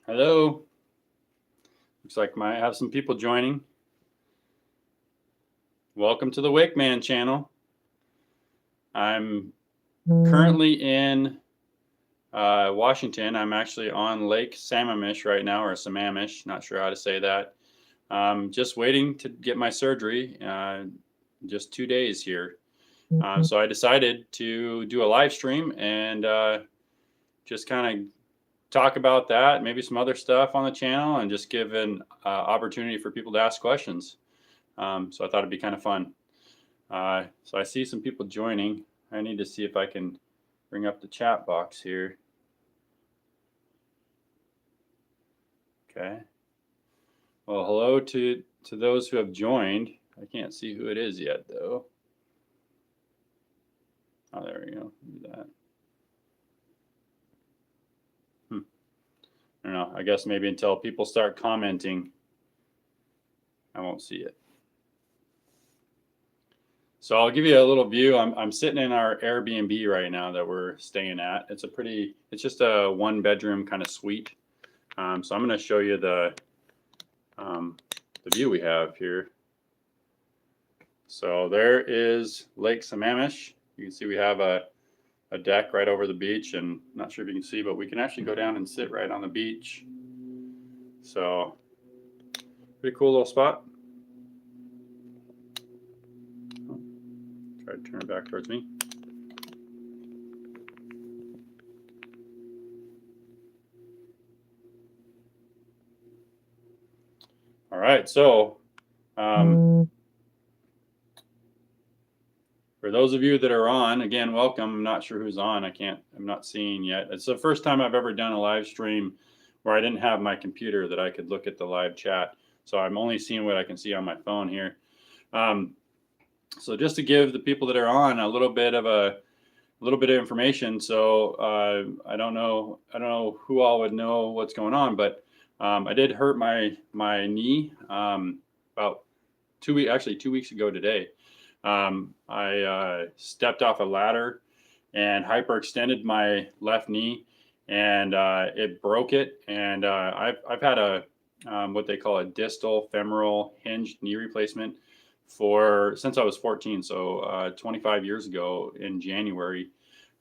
Hello. Looks like I have some people joining. Welcome to the Wakeman channel. I'm currently in Washington. I'm actually on Lake Sammamish right now, or Sammamish. Not sure how to say that. Just waiting to get my surgery. Just 2 days here. So I decided to do a live stream and just kind of talk about that, maybe some other stuff on the channel, and just give an opportunity for people to ask questions. So I thought it'd be kind of fun. So I see some people joining. I need to see if I can bring up the chat box here. Okay. Well, hello to those who have joined. I can't see who it is yet, though. Oh, there we go. Do that. I don't know. I guess maybe until people start commenting, I won't see it. So I'll give you a little view. I'm sitting in our Airbnb right now that we're staying at. It's just a 1-bedroom kind of suite. So I'm going to show you the view we have here. So there is Lake Sammamish. You can see we have a deck right over the beach, and I'm not sure if you can see, but we can actually go down and sit right on the beach. So pretty cool little spot. Try to turn it back towards me. All right, so for those of you that are on, again, welcome. I'm not sure who's on. I'm not seeing yet. It's the first time I've ever done a live stream where I didn't have my computer that I could look at the live chat. So I'm only seeing what I can see on my phone here. So just to give the people that are on a little bit of information. So I don't know who all would know what's going on, but I did hurt my knee about 2 weeks ago today. I stepped off a ladder and hyperextended my left knee, and it broke it. And I've had a what they call a distal femoral hinged knee replacement since I was 14, so 25 years ago in January.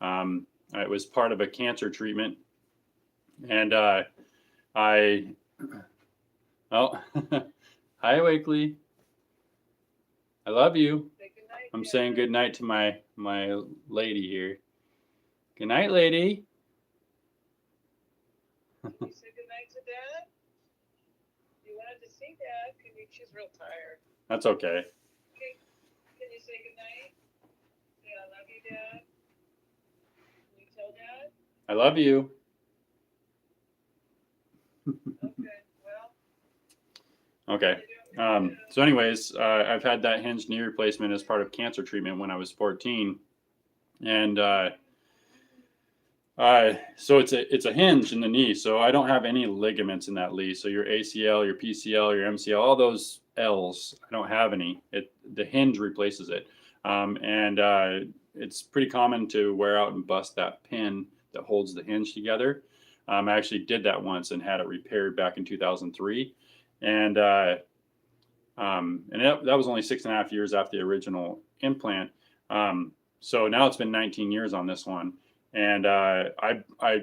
It was part of a cancer treatment, and hi Wakely, I love you. I'm saying good night to my lady here. Good night, lady. You say good night to Dad? You wanted to see Dad? She's real tired. That's okay. Can you say good night? Yeah, I love you, Dad. Can you tell Dad? I love you. Okay, well. Okay. So anyways, I've had that hinged knee replacement as part of cancer treatment when I was 14. And so it's a hinge in the knee. So I don't have any ligaments in that knee. So your ACL, your PCL, your MCL, all those L's, I don't have any. The hinge replaces it. And it's pretty common to wear out and bust that pin that holds the hinge together. I actually did that once and had it repaired back in 2003. And that was only 6.5 years after the original implant. So now it's been 19 years on this one. And I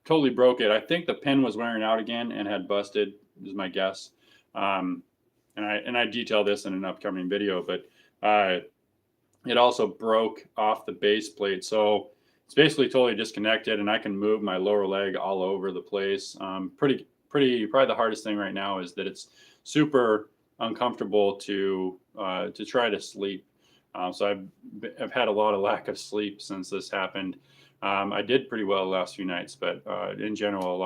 totally broke it. I think the pin was wearing out again and had busted, is my guess. And I detail this in an upcoming video, but it also broke off the base plate. So it's basically totally disconnected, and I can move my lower leg all over the place. Probably the hardest thing right now is that it's super uncomfortable to try to sleep. So I've had a lot of lack of sleep since this happened. I did pretty well the last few nights, but in general, a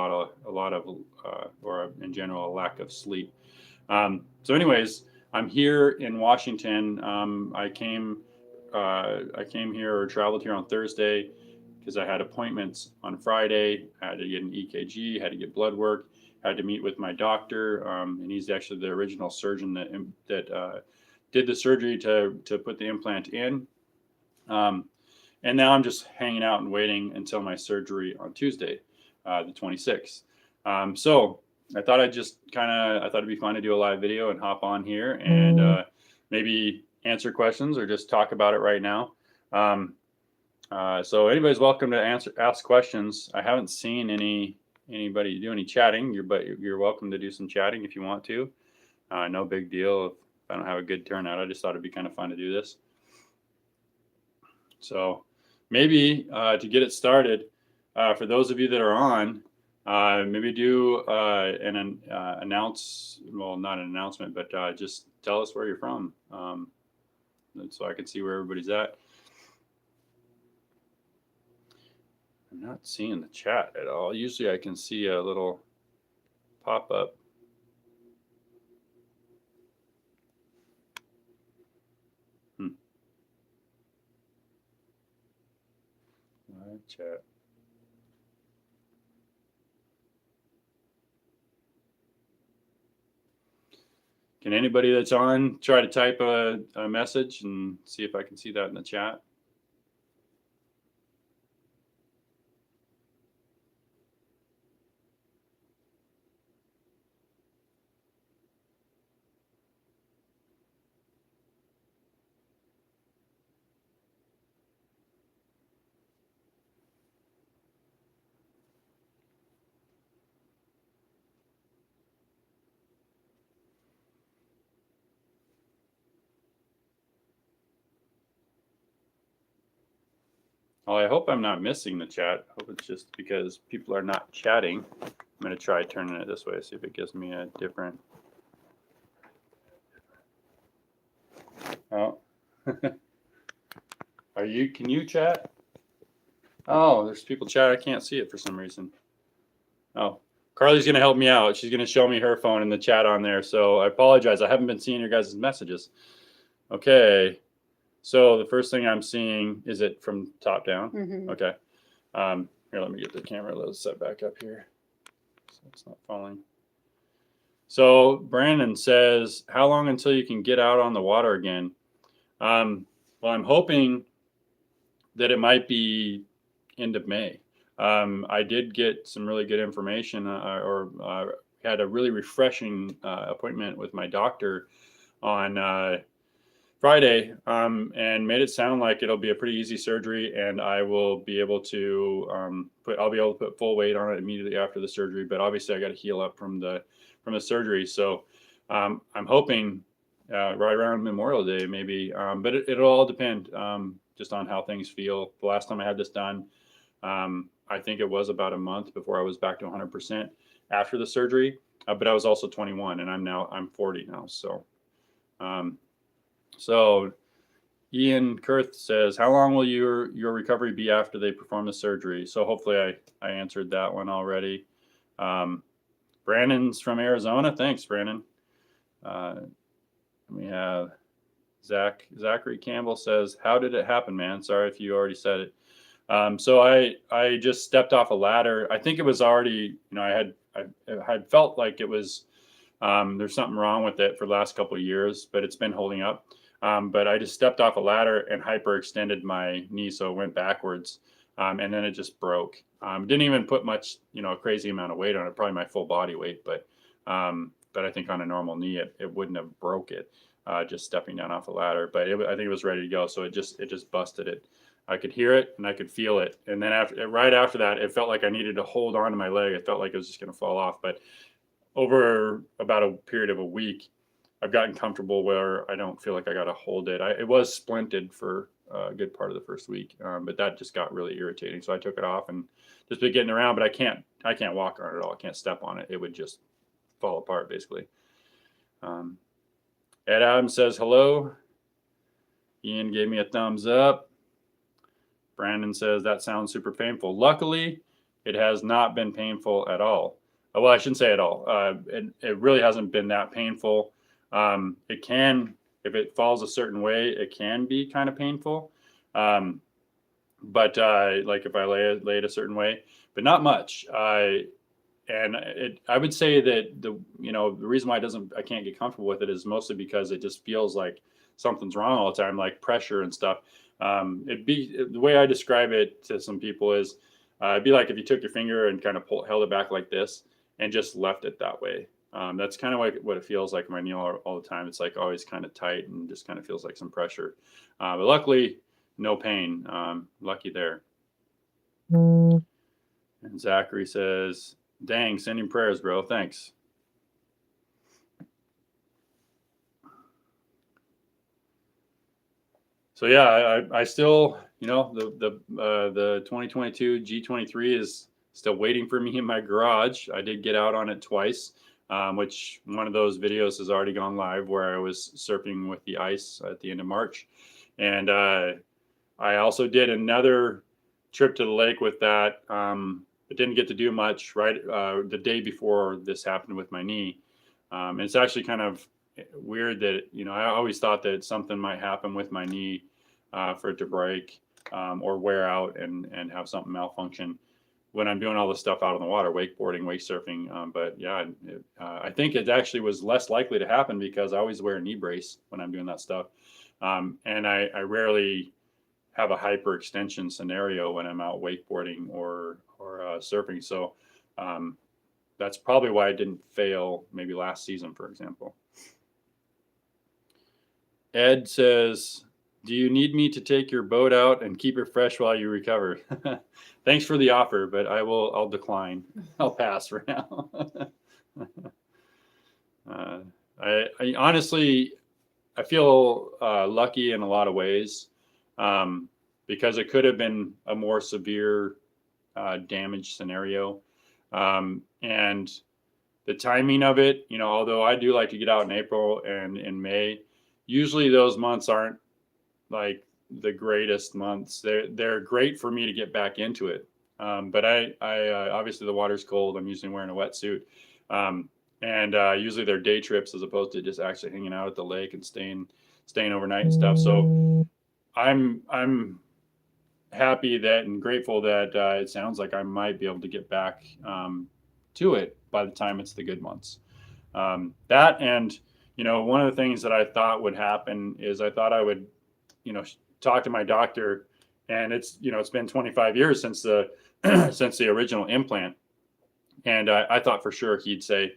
lack of sleep. So anyways, I'm here in Washington. I came here or traveled here on Thursday because I had appointments on Friday. I had to get an EKG, had to get blood work, had to meet with my doctor, and he's actually the original surgeon that did the surgery to put the implant in. And now I'm just hanging out and waiting until my surgery on Tuesday. the 26th. So I thought I thought it'd be fun to do a live video and hop on here and maybe answer questions or just talk about it right now. So anybody's welcome to ask questions. I haven't seen anybody do any chatting, but you're welcome to do some chatting if you want to. No big deal if I don't have a good turnout. I just thought it'd be kind of fun to do this. So maybe to get it started, for those of you that are on, maybe do not an announcement, but just tell us where you're from, so I can see where everybody's at. I'm not seeing the chat at all. Usually I can see a little pop up. Live chat. Can anybody that's on try to type a message and see if I can see that in the chat? Well, I hope I'm not missing the chat. I hope it's just because people are not chatting. I'm going to try turning it this way, see if it gives me a different. Oh. Can you chat? Oh, there's people chat. I can't see it for some reason. Oh, Carly's going to help me out. She's going to show me her phone and the chat on there. So I apologize. I haven't been seeing your guys' messages. Okay. So the first thing I'm seeing, is it from top down? Mm-hmm. Okay. Here, let me get the camera a little set back up here so it's not falling. So Brandon says, how long until you can get out on the water again? Well, I'm hoping that it might be end of May. I did get some really good information had a really refreshing appointment with my doctor on Friday, and made it sound like it'll be a pretty easy surgery, and I will be able to put full weight on it immediately after the surgery. But obviously, I got to heal up from the surgery. So I'm hoping right around Memorial Day, maybe. But it'll all depend just on how things feel. The last time I had this done, I think it was about a month before I was back to 100% after the surgery. But I was also 21, and I'm 40 now. So Ian Kurth says, how long will your recovery be after they perform the surgery? So hopefully I answered that one already. Brandon's from Arizona. Thanks, Brandon. We have Zachary Campbell says, how did it happen, man? Sorry if you already said it. So I just stepped off a ladder. I think it was already, I had felt like it was, there's something wrong with it for the last couple of years, but it's been holding up. But I just stepped off a ladder and hyperextended my knee, so it went backwards, and then it just broke. Didn't even put much, a crazy amount of weight on it, probably my full body weight, but I think on a normal knee, it wouldn't have broke it, just stepping down off a ladder. But I think it was ready to go, so it just busted it. I could hear it and I could feel it, and then right after that, it felt like I needed to hold on to my leg. It felt like it was just going to fall off. But over about a period of a week, I've gotten comfortable where I don't feel like I got to hold it. It was splinted for a good part of the first week, but that just got really irritating. So I took it off and just been getting around, but I can't walk on it at all. I can't step on it. It would just fall apart basically. Ed Adams says, hello. Ian gave me a thumbs up. Brandon says, that sounds super painful. Luckily, it has not been painful at all. Well, I shouldn't say at all. It really hasn't been that painful. It can, if it falls a certain way, it can be kind of painful. But like if I lay it a certain way, but not much. I would say that the reason why I can't get comfortable with it is mostly because it just feels like something's wrong all the time, like pressure and stuff. The way I describe it to some people is It'd be like if you took your finger and kind of held it back like this and just left it that way. That's kind of like what it feels like when I kneel all the time. It's like always kind of tight and just kind of feels like some pressure. But luckily, no pain. Lucky there. And Zachary says, dang, sending prayers, bro. Thanks. So yeah, I still, the 2022 G23 is still waiting for me in my garage. I did get out on it twice, which one of those videos has already gone live where I was surfing with the ice at the end of March. And I also did another trip to the lake with that, but didn't get to do much right the day before this happened with my knee. And it's actually kind of weird that, I always thought that something might happen with my knee for it to break or wear out and have something malfunction when I'm doing all this stuff out on the water, wakeboarding, wake surfing. But yeah, I think it actually was less likely to happen because I always wear a knee brace when I'm doing that stuff. And I rarely have a hyperextension scenario when I'm out wakeboarding or surfing. So that's probably why I didn't fail maybe last season, for example. Ed says, do you need me to take your boat out and keep it fresh while you recover? Thanks for the offer, but I'll decline. I'll pass for now. I honestly, I feel lucky in a lot of ways because it could have been a more severe damage scenario. And the timing of it, although I do like to get out in April and in May, usually those months aren't like the greatest months. They're great for me to get back into it. But I obviously the water's cold. I'm usually wearing a wetsuit. And usually they're day trips as opposed to just actually hanging out at the lake and staying overnight and stuff. So I'm happy that and grateful that it sounds like I might be able to get back to it by the time it's the good months. That and one of the things that I thought would happen is I thought I would talk to my doctor, and it's been 25 years since the since the original implant, and I thought for sure he'd say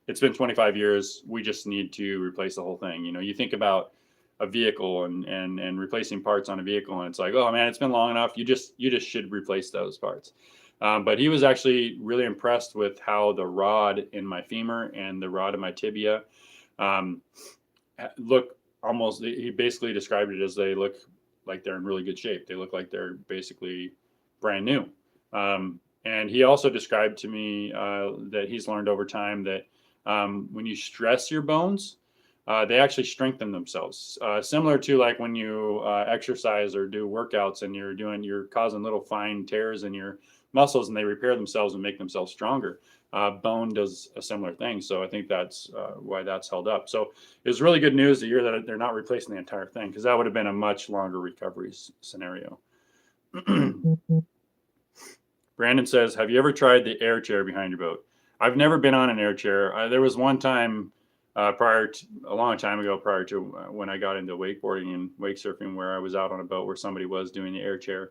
it's been 25 years, we just need to replace the whole thing. You think about a vehicle and replacing parts on a vehicle, and it's like, oh man, it's been long enough, you just should replace those parts. But he was actually really impressed with how the rod in my femur and the rod in my tibia look almost, he basically described it as they look like they're in really good shape. They look like they're basically brand new. And he also described to me that he's learned over time that when you stress your bones, they actually strengthen themselves. Similar to like when you exercise or do workouts and you're causing little fine tears in your muscles and they repair themselves and make themselves stronger. Bone does a similar thing. So I think that's why that's held up. So it was really good news to hear that they're not replacing the entire thing, because that would have been a much longer recovery scenario. Brandon says, have you ever tried the air chair behind your boat? I've never been on an air chair. There was one time a long time ago, prior to when I got into wakeboarding and wake surfing, where I was out on a boat where somebody was doing the air chair.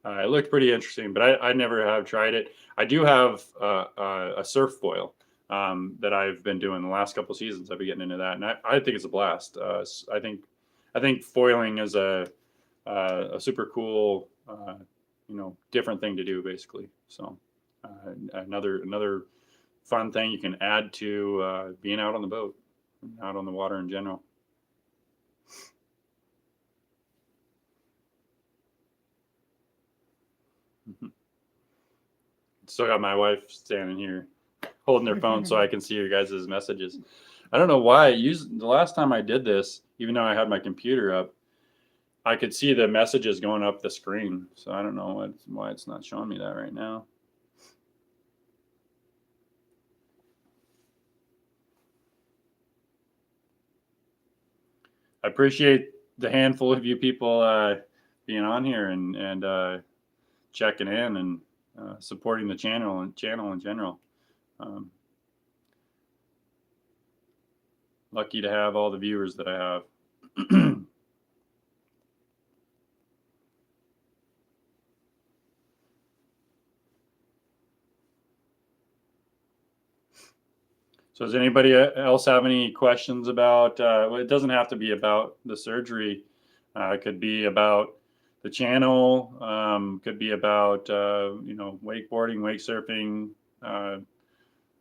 It looked pretty interesting, but I never have tried it. I do have a surf foil that I've been doing the last couple of seasons. I've been getting into that, and I think it's a blast. I think foiling is a super cool, different thing to do, basically. So another fun thing you can add to being out on the boat, out on the water in general. Still got my wife standing here holding their phone so I can see your guys' messages. I don't know why. The last time I did this, even though I had my computer up, I could see the messages going up the screen. So I don't know why it's not showing me that right now. I appreciate the handful of you people being on here and checking in and supporting the channel in general. Lucky to have all the viewers that I have. So does anybody else have any questions about, well, it doesn't have to be about the surgery. It could be about the channel, could be about, wakeboarding, wake surfing,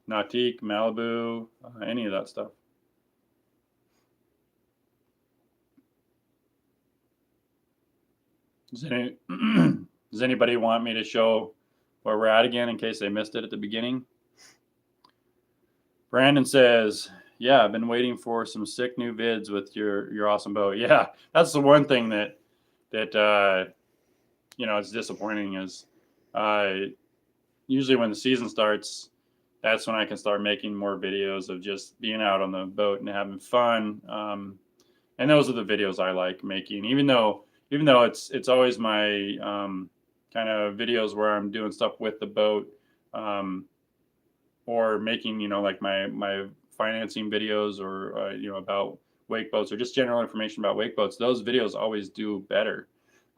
Nautique, Malibu, any of that stuff. Does anybody want me to show where we're at again in case they missed it at the beginning? Brandon says, yeah, I've been waiting for some sick new vids with your awesome boat. Yeah, that's the one thing that it's disappointing is usually when the season starts, that's when I can start making more videos of just being out on the boat and having fun. And those are the videos I like making, even though it's always my kind of videos where I'm doing stuff with the boat, or making, like my financing videos or, about wake boats or just general information about wake boats. Those videos always do better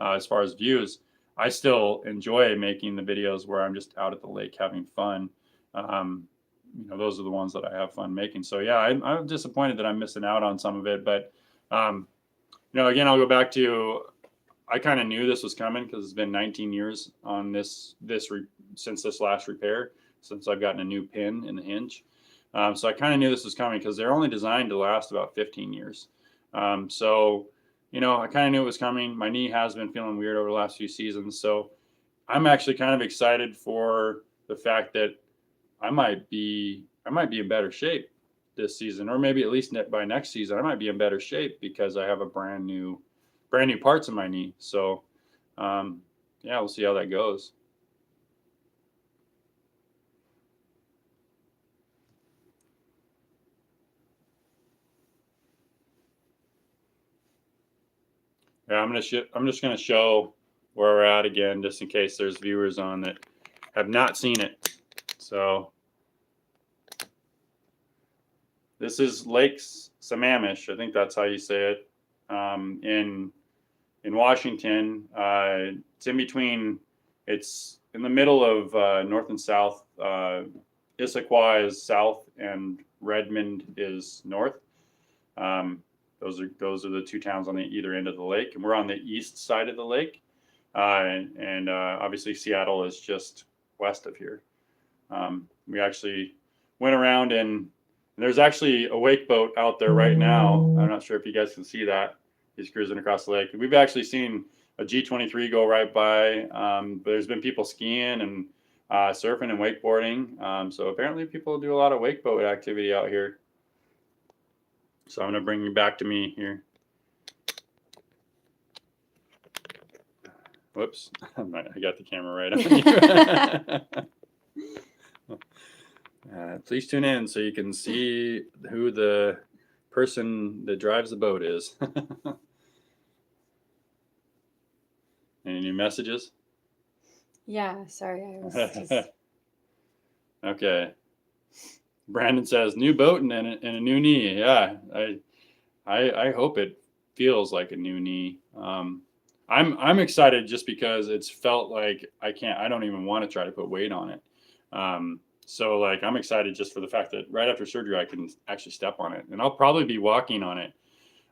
as far as views. I still enjoy making the videos where I'm just out at the lake having fun. Those are the ones that I have fun making. So yeah, I'm disappointed that I'm missing out on some of it, but again, I'll go back to, I kind of knew this was coming because it's been 19 years on since this last repair, since I've gotten a new pin in the hinge. So I kind of knew this was coming because they're only designed to last about 15 years. So, I kind of knew it was coming. My knee has been feeling weird over the last few seasons. So I'm actually kind of excited for the fact that I might be in better shape this season, or maybe at least by next season, I might be in better shape because I have a brand new parts in my knee. So, we'll see how that goes. Yeah, I'm just gonna show where we're at again, just in case there's viewers on that have not seen it. So this is Lake Sammamish. I think that's how you say it. In Washington, it's in between. It's in the middle of north and south. Issaquah is south, and Redmond is north. Those are the two towns on the either end of the lake, and we're on the east side of the lake. And obviously Seattle is just west of here. We actually went around, and there's actually a wake boat out there right now. I'm not sure if you guys can see that. He's cruising across the lake. We've actually seen a G23 go right by. But there's been people skiing and surfing and wakeboarding. So apparently people do a lot of wake boat activity out here. So I'm going to bring you back to me here. Whoops. I got the camera right on you. Please tune in so you can see who the person that drives the boat is. Any new messages? Yeah, sorry, I was just... Okay. Brandon says new boat and a new knee. Yeah, I hope it feels like a new knee. I'm excited just because it's felt like I don't even want to try to put weight on it. So like I'm excited just for the fact that right after surgery I can actually step on it, and I'll probably be walking on it.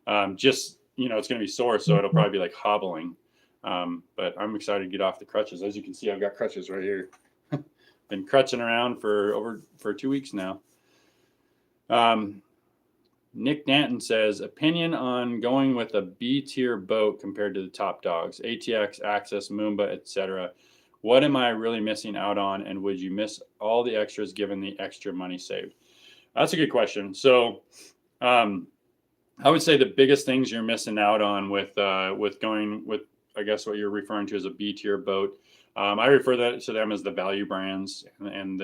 It's going to be sore, so it'll probably be like hobbling. But I'm excited to get off the crutches. As you can see, I've got crutches right here. Been crutching around for 2 weeks now. Nick Danton says, opinion on going with a B tier boat compared to the top dogs, ATX, Access, Moomba, etc. What am I really missing out on, and would you miss all the extras given the extra money saved? That's a good question. So I would say the biggest things you're missing out on with going with, I guess what you're referring to as a B tier boat. I refer to them as the value brands, and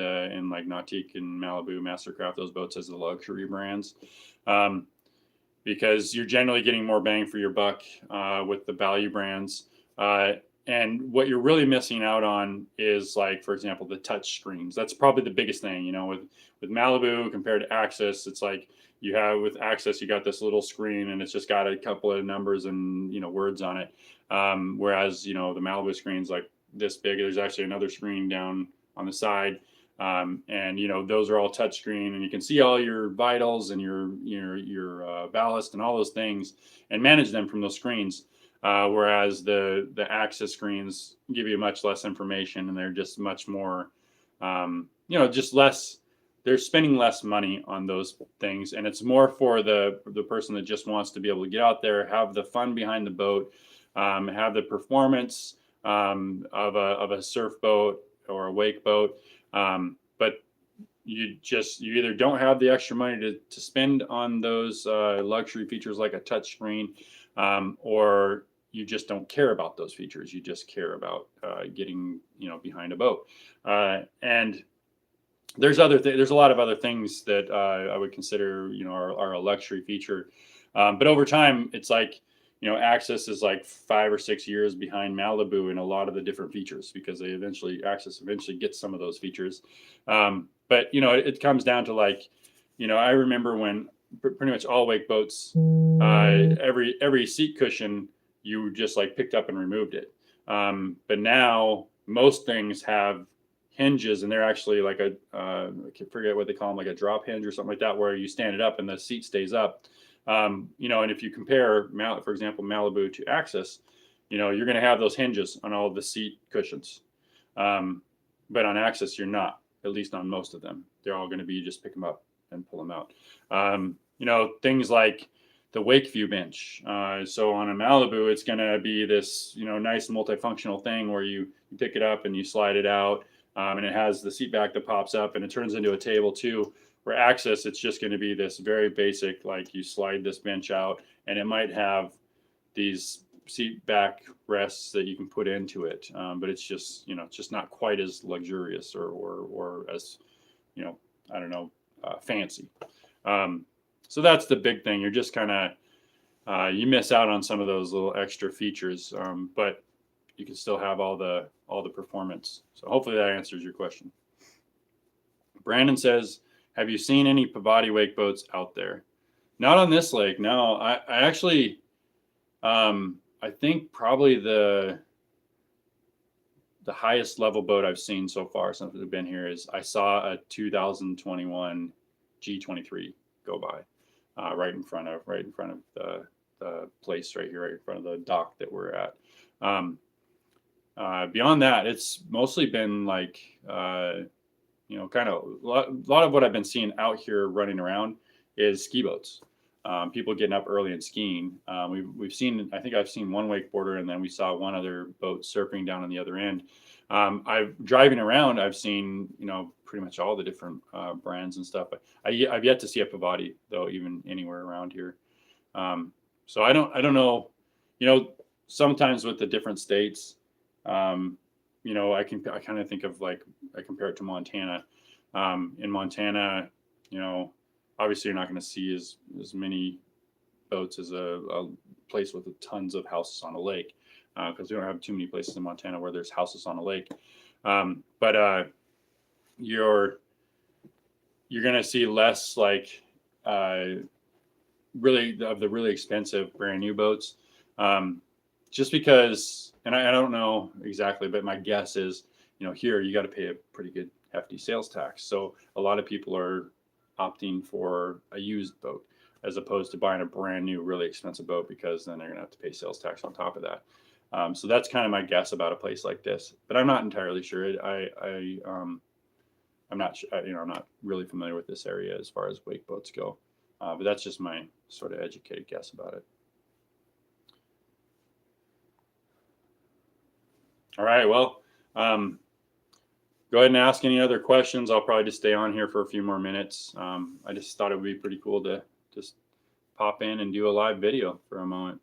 like Nautique and Malibu, Mastercraft, those boats as the luxury brands, because you're generally getting more bang for your buck with the value brands. And what you're really missing out on is, like, for example, the touch screens. That's probably the biggest thing, with Malibu compared to Access. It's like with Access, you got this little screen and it's just got a couple of numbers and, words on it. Whereas, the Malibu screen's like this big. There's actually another screen down on the side. And those are all touchscreen, and you can see all your vitals and your ballast and all those things, and manage them from those screens. Whereas the Access screens give you much less information, and they're just much more, just less. They're spending less money on those things, and it's more for the person that just wants to be able to get out there, have the fun behind the boat, have the performance of a surf boat or a wake boat. But you either don't have the extra money to spend on those luxury features like a touch screen, or you just don't care about those features. You just care about getting behind a boat. And there's a lot of other things that I would consider are a luxury feature. But over time, it's like Access is like 5 or 6 years behind Malibu in a lot of the different features, because Access eventually gets some of those features. But it comes down to like, I remember when pretty much all wake boats, every seat cushion you just like picked up and removed it. But now most things have hinges, and they're actually like I forget what they call them, like a drop hinge or something like that, where you stand it up and the seat stays up. And if you compare, for example, Malibu to Access, you're going to have those hinges on all of the seat cushions. But on Access, you're not, at least on most of them. They're all going to be, you just pick them up and pull them out. Things like the Wakeview bench. So on a Malibu, it's going to be this, nice multifunctional thing where you pick it up and you slide it out. And it has the seat back that pops up, and it turns into a table too. Where Access, it's just going to be this very basic, like you slide this bench out, and it might have these seat back rests that you can put into it. But it's just, it's just not quite as luxurious or as, I don't know, fancy. So that's the big thing. You're just kind of, you miss out on some of those little extra features, but you can still have all the performance. So hopefully that answers your question. Brandon says, have you seen any Pavati wake boats out there? Not on this lake. No, I actually, I think probably the highest level boat I've seen so far since we've been here is I saw a 2021 G23 go by, right in front of the place right here, right in front of the dock that we're at. Beyond that, it's mostly been like, kind of a lot of what I've been seeing out here running around is ski boats. People getting up early and skiing. We've seen, I think I've seen one wakeboarder, and then we saw one other boat surfing down on the other end. Driving around, I've seen, pretty much all the different brands and stuff. But I've yet to see a Pavati though, even anywhere around here. So I don't know, sometimes with the different states, I kind of think of like, I compare it to Montana. In Montana, obviously you're not going to see as many boats as a place with tons of houses on a lake, because we don't have too many places in Montana where there's houses on a lake. But you're going to see less like really of the really expensive brand new boats, just because, and I don't know exactly, but my guess is, here you got to pay a pretty good hefty sales tax. So a lot of people are opting for a used boat as opposed to buying a brand new, really expensive boat, because then they're going to have to pay sales tax on top of that. So that's kind of my guess about a place like this, but I'm not entirely sure. I'm not, I'm not really familiar with this area as far as wake boats go, but that's just my sort of educated guess about it. All right, well, go ahead and ask any other questions. I'll probably just stay on here for a few more minutes. I just thought it would be pretty cool to just pop in and do a live video for a moment.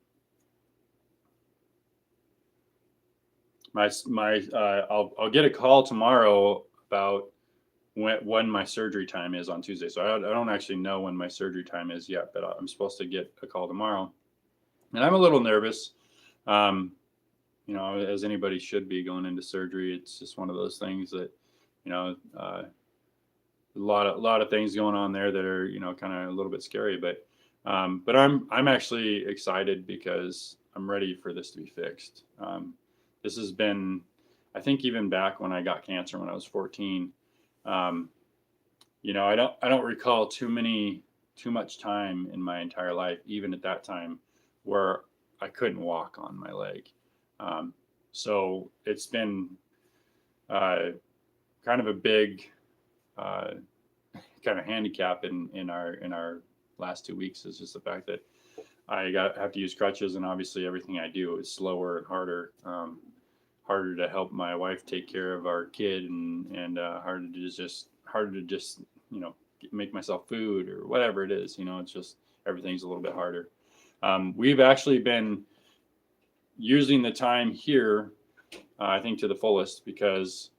I'll get a call tomorrow about when my surgery time is on Tuesday. So I don't actually know when my surgery time is yet, but I'm supposed to get a call tomorrow, and I'm a little nervous. As anybody should be going into surgery. It's just one of those things that, a lot of things going on there that are, kind of a little bit scary, but I'm actually excited because I'm ready for this to be fixed. This has been, I think even back when I got cancer when I was 14, You know, I don't recall too much time in my entire life, even at that time, where I couldn't walk on my leg. So it's been uh, kind of a big uh, kind of handicap in our last 2 weeks is just the fact that have to use crutches, and obviously everything I do is slower and harder. Harder to help my wife take care of our kid, and harder to just make myself food or whatever it is. You know, it's just everything's a little bit harder. We've actually been using the time here, I think, to the fullest because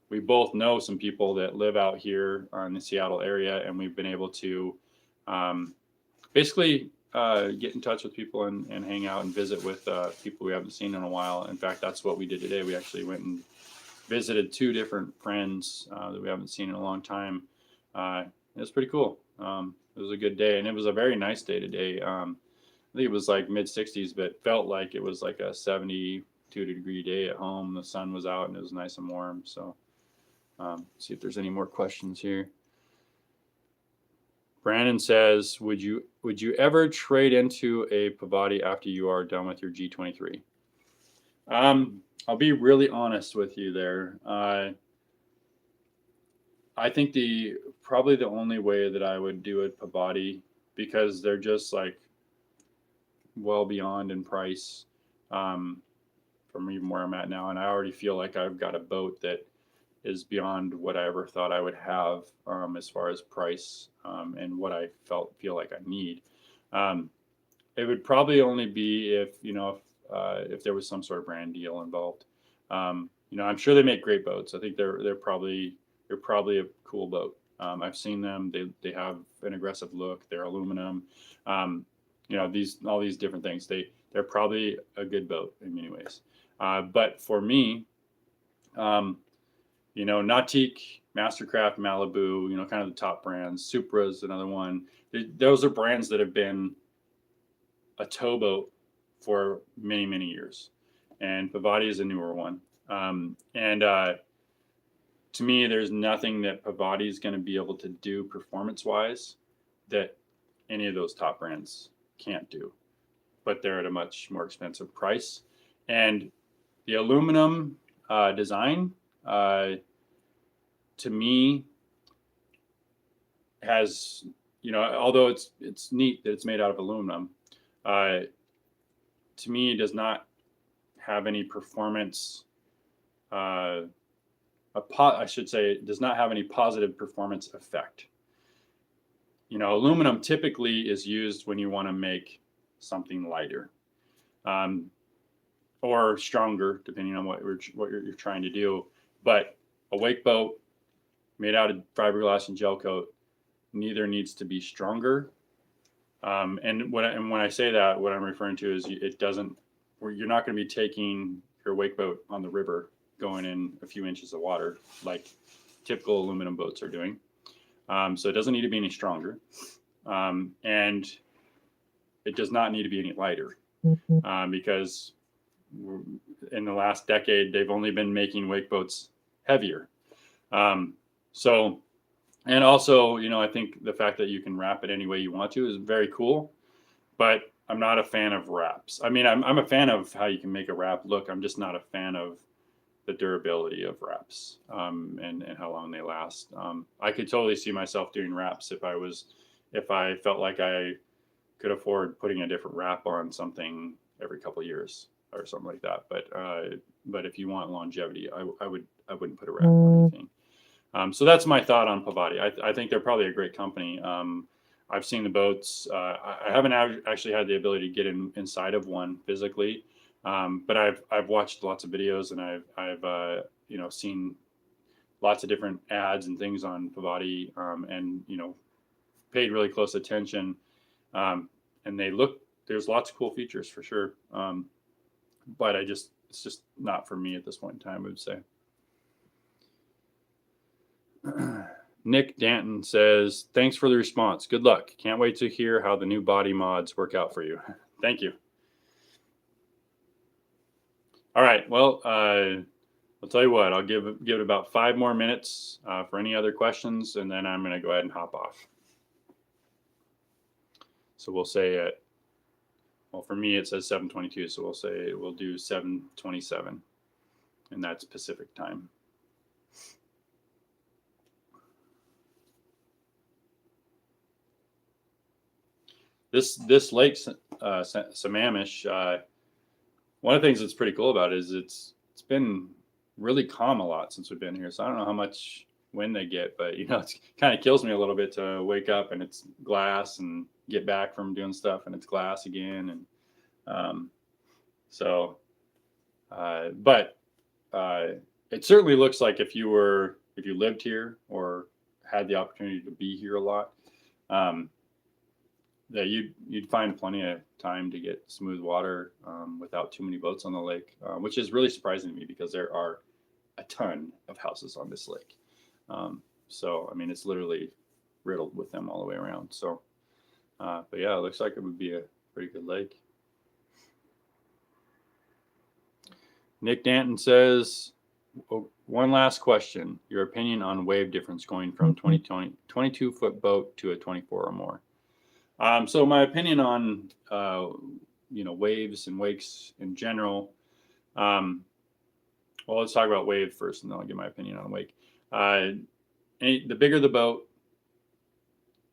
we both know some people that live out here in the Seattle area, and we've been able to basically get in touch with people and hang out and visit with people we haven't seen in a while. In fact, that's what we did today. We actually went and visited 2 different friends that we haven't seen in a long time. It was pretty cool. It was a good day, and it was a very nice day today. I think it was like mid 60s, but felt like it was like a 72-degree day at home. The sun was out and it was nice and warm. So see if there's any more questions here. Brandon says, would you ever trade into a Pavati after you are done with your G23? I'll be really honest with you there. I think probably the only way that I would do it Pavati, because they're just like well beyond in price from even where I'm at now, and I already feel like I've got a boat that is beyond what I ever thought I would have as far as price and what I feel like I need. It would probably only be if there was some sort of brand deal involved. I'm sure they make great boats. I think they're probably a cool boat. I've seen them. They have an aggressive look. They're aluminum. All these different things. They're probably a good boat in many ways. But for me, Nautique, Mastercraft, Malibu, kind of the top brands. Supra is another one. Those are brands that have been a towboat for many, many years. And Pavati is a newer one. To me, there's nothing that Pavati is going to be able to do performance-wise that any of those top brands can't do. But they're at a much more expensive price. And the aluminum design, to me, has, although it's neat that it's made out of aluminum, to me, it does not have any performance. I should say, it does not have any positive performance effect. Aluminum typically is used when you want to make something lighter, or stronger, depending on what you're trying to do. But a wake boat made out of fiberglass and gel coat neither needs to be stronger. And when I say that, what I'm referring to is you're not going to be taking your wake boat on the river going in a few inches of water like typical aluminum boats are doing. So it doesn't need to be any stronger. And it does not need to be any lighter because in the last decade, they've only been making wake boats heavier. And also, I think the fact that you can wrap it any way you want to is very cool, but I'm not a fan of wraps. I mean, I'm a fan of how you can make a wrap look. I'm just not a fan of the durability of wraps and how long they last. I could totally see myself doing wraps if I felt like I could afford putting a different wrap on something every couple of years or something like that. But if you want longevity, I wouldn't put a wrap on anything. So that's my thought on Pavati. I think they're probably a great company. I've seen the boats. I haven't actually had the ability to get inside of one physically, but I've watched lots of videos, and I've seen lots of different ads and things on Pavati, and paid really close attention. And there's lots of cool features for sure. But it's just not for me at this point in time, I would say. Nick Danton says, thanks for the response. Good luck. Can't wait to hear how the new body mods work out for you. Thank you. All right. Well, I'll tell you what, I'll give it about 5 more minutes for any other questions, and then I'm going to go ahead and hop off. So we'll say well, for me it says 7:22, so we'll say we'll do 7:27, and that's Pacific time. This lake, Sammamish, one of the things that's pretty cool about it is it's been really calm a lot since we've been here. So I don't know how much wind they get, but you know, it kind of kills me a little bit to wake up and it's glass and get back from doing stuff and it's glass again. And but it certainly looks like if you lived here or had the opportunity to be here a lot, that you'd find plenty of time to get smooth water without too many boats on the lake, which is really surprising to me because there are a ton of houses on this lake. So, I mean, it's literally riddled with them all the way around. So, but yeah, it looks like it would be a pretty good lake. Nick Danton says, one last question. Your opinion on wave difference going from 22-foot boat to a 24 or more. So my opinion on, waves and wakes in general. Well, let's talk about wave first, and then I'll give my opinion on wake. The bigger the boat,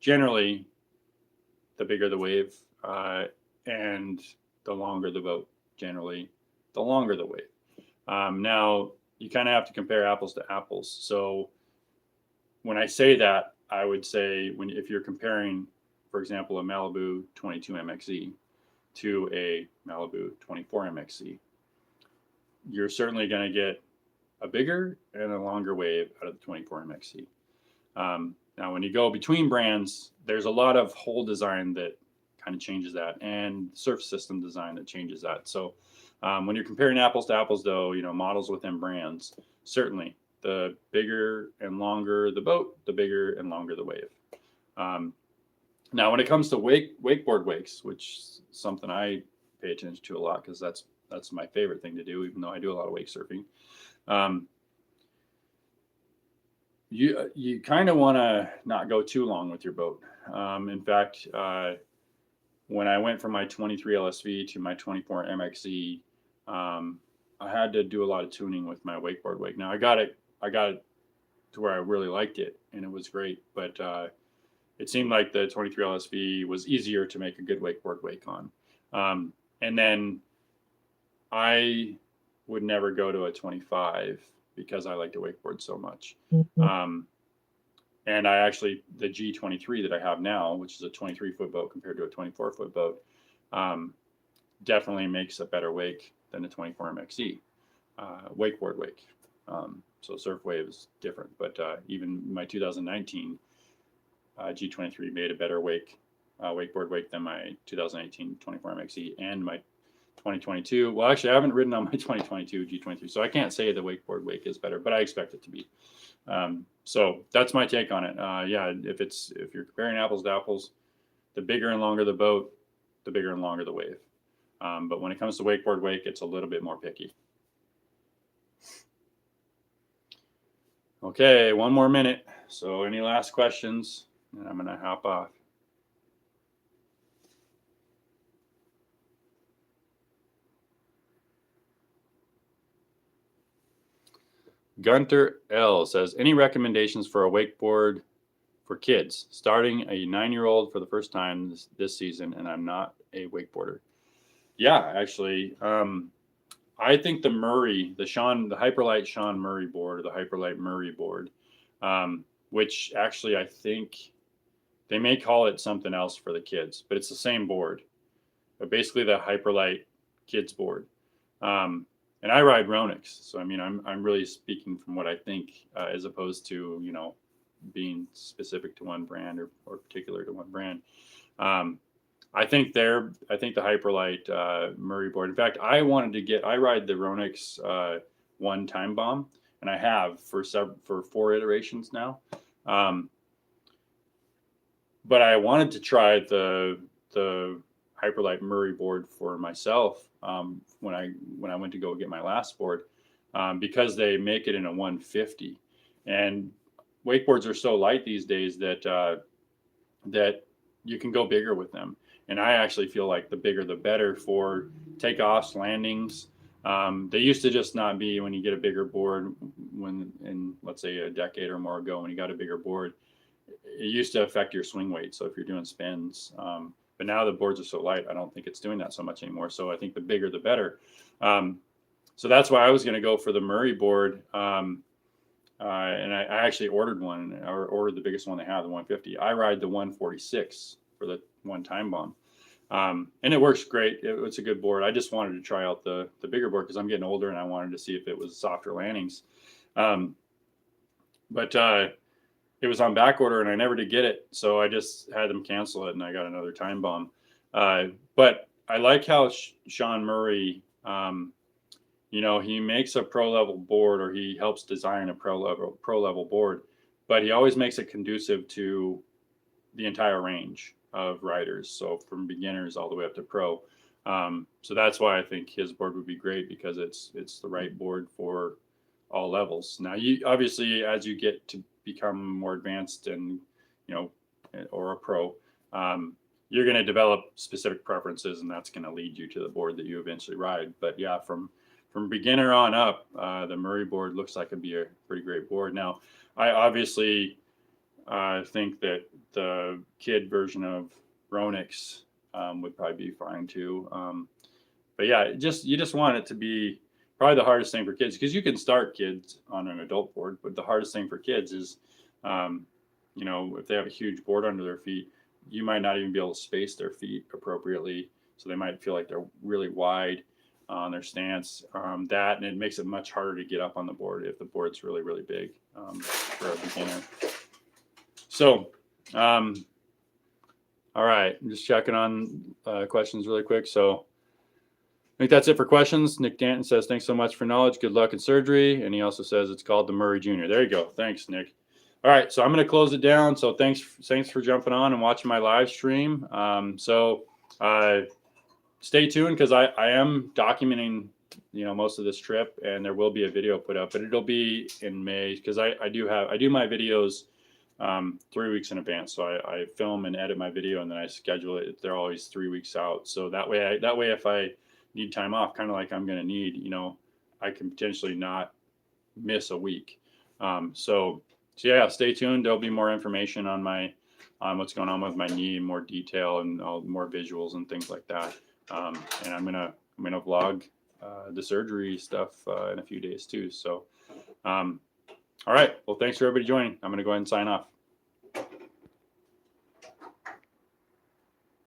generally, the bigger the wave, and the longer the boat, generally, the longer the wave. Now, you kind of have to compare apples to apples. So when I say that, I would say if you're comparing, for example, a Malibu 22 MXZ to a Malibu 24 MXZ, you're certainly going to get a bigger and a longer wave out of the 24 MXZ. Now, when you go between brands, there's a lot of hull design that kind of changes that, and surf system design that changes that. So when you're comparing apples to apples, though, models within brands, certainly the bigger and longer the boat, the bigger and longer the wave. Now, when it comes to wakeboard wakes, which is something I pay attention to a lot because that's my favorite thing to do, even though I do a lot of wake surfing. You kind of want to not go too long with your boat. In fact, when I went from my 23 LSV to my 24 MXZ, I had to do a lot of tuning with my wakeboard wake. Now I got it to where I really liked it, and it was great. But it seemed like the 23 LSV was easier to make a good wakeboard wake on. And then I would never go to a 25 because I like to wakeboard so much. And I actually, the G23 that I have now, which is a 23-foot boat compared to a 24-foot boat, definitely makes a better wake than a 24 MXZ wakeboard wake. So surf wave is different, but even my 2019 G23 made a better wakeboard wake than my 2018 24 MXZ and my 2022. Well, actually, I haven't ridden on my 2022 G23, so I can't say the wakeboard wake is better, but I expect it to be. So that's my take on it. Yeah, if you're comparing apples to apples, the bigger and longer the boat, the bigger and longer the wave. But when it comes to wakeboard wake, it's a little bit more picky. Okay, 1 more minute. So any last questions? And I'm going to hop off. Gunter L says, any recommendations for a wakeboard for kids? Starting a 9-year-old for the first time this season, and I'm not a wakeboarder. Yeah, actually, I think the Murray, the Hyperlite Sean Murray board, or the Hyperlite Murray board, which actually I think they may call it something else for the kids, but it's the same board. But basically the Hyperlite kids board. And I ride Ronix, so I mean, I'm really speaking from what I think, as opposed to being specific to one brand or particular to one brand. I think the Hyperlite Murray board. In fact, I ride the Ronix one Time Bomb, and I have for 4 iterations now. But I wanted to try the Hyperlite Murray board for myself when I went to go get my last board. because they make it in a 150. And wakeboards are so light these days that that you can go bigger with them. And I actually feel like the bigger the better for takeoffs, landings. They used to just not be when you get a bigger board. When in let's say a decade or more ago, when you got a bigger board, it used to affect your swing weight. So if you're doing spins, but now the boards are so light, I don't think it's doing that so much anymore. So I think the bigger the better. So that's why I was going to go for the Murray board. And I actually ordered one. I ordered the biggest one they have, the 150. I ride the 146 for the one time bomb. And it works great. It's a good board. I just wanted to try out the bigger board because I'm getting older and I wanted to see if it was softer landings. But it was on back order and I never did get it. So I just had them cancel it and I got another time bomb. But I like how Sean Murray, he makes a pro level board, or he helps design a pro level board, but he always makes it conducive to the entire range of riders. So from beginners all the way up to pro. So that's why I think his board would be great, because it's the right board for all levels. Now, you obviously, as you get to become more advanced and, or a pro, you're going to develop specific preferences, and that's going to lead you to the board that you eventually ride. But yeah, from beginner on up, the Murray board looks like it'd be a pretty great board. Now, I obviously think that the kid version of Ronix would probably be fine too. But yeah, you just want it to be probably the hardest thing for kids, because you can start kids on an adult board, but the hardest thing for kids is, if they have a huge board under their feet, you might not even be able to space their feet appropriately. So they might feel like they're really wide on their stance, and it makes it much harder to get up on the board if the board's really, really big for a beginner. So, all right, I'm just checking on questions really quick. So I think that's it for questions. Nick Danton says, thanks so much for knowledge. Good luck in surgery. And he also says it's called the Murray Jr. There you go. Thanks, Nick. All right, so I'm going to close it down. So thanks for jumping on and watching my live stream. Stay tuned, because I am documenting, most of this trip, and there will be a video put up, but it'll be in May, because I do my videos 3 weeks in advance. So I film and edit my video, and then I schedule it. They're always 3 weeks out. So that way if I need time off, kind of like I'm going to need, I can potentially not miss a week. So yeah, stay tuned. There'll be more information on what's going on with my knee in more detail, and more visuals and things like that. And I'm gonna vlog the surgery stuff in a few days too. So, all right. Well, thanks for everybody joining. I'm gonna go ahead and sign off.